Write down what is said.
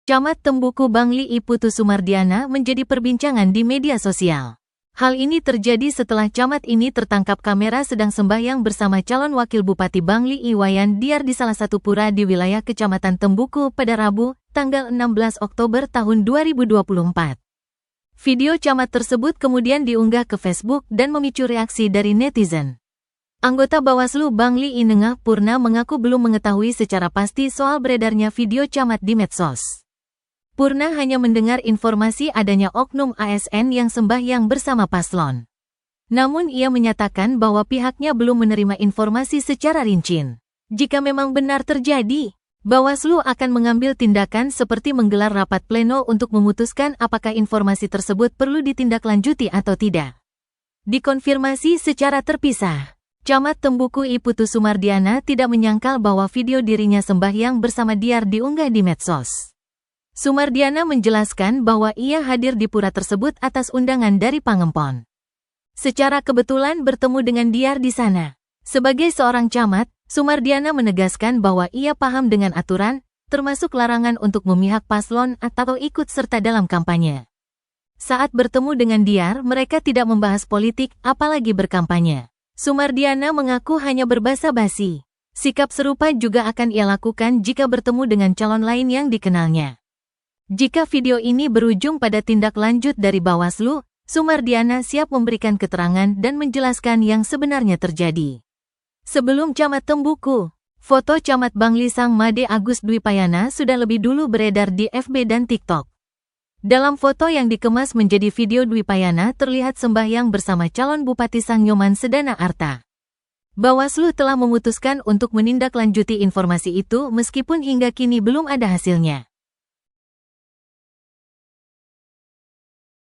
Camat Tembuku Bangli I Putu Sumardiana menjadi perbincangan di media sosial. Hal ini terjadi setelah camat ini tertangkap kamera sedang sembahyang bersama calon wakil Bupati Bangli I Wayan Diar di salah satu pura di wilayah Kecamatan Tembuku pada Rabu, tanggal 16 Oktober tahun 2024. Video camat tersebut kemudian diunggah ke Facebook dan memicu reaksi dari netizen. Anggota Bawaslu Bangli I Nengah Purna mengaku belum mengetahui secara pasti soal beredarnya video camat di medsos. Purna hanya mendengar informasi adanya oknum ASN yang sembahyang bersama paslon. Namun ia menyatakan bahwa pihaknya belum menerima informasi secara rinci. Jika memang benar terjadi, Bawaslu akan mengambil tindakan seperti menggelar rapat pleno untuk memutuskan apakah informasi tersebut perlu ditindaklanjuti atau tidak. Dikonfirmasi secara terpisah. Camat Tembuku I Putu Sumardiana tidak menyangkal bahwa video dirinya sembahyang bersama Diar diunggah di medsos. Sumardiana menjelaskan bahwa ia hadir di pura tersebut atas undangan dari Pangempon. Secara kebetulan bertemu dengan Diar di sana. Sebagai seorang camat, Sumardiana menegaskan bahwa ia paham dengan aturan, termasuk larangan untuk memihak paslon atau ikut serta dalam kampanye. Saat bertemu dengan Diar, mereka tidak membahas politik, apalagi berkampanye. Sumardiana mengaku hanya berbasa-basi. Sikap serupa juga akan ia lakukan jika bertemu dengan calon lain yang dikenalnya. Jika video ini berujung pada tindak lanjut dari Bawaslu, Sumardiana siap memberikan keterangan dan menjelaskan yang sebenarnya terjadi. Sebelum Camat Tembuku, foto Camat Bangli Sang Made Agus Dwi Payana sudah lebih dulu beredar di FB dan TikTok. Dalam foto yang dikemas menjadi video Dwi Payana terlihat sembahyang bersama calon Bupati Sang Nyoman Sedana Arta. Bawaslu telah memutuskan untuk menindaklanjuti informasi itu meskipun hingga kini belum ada hasilnya.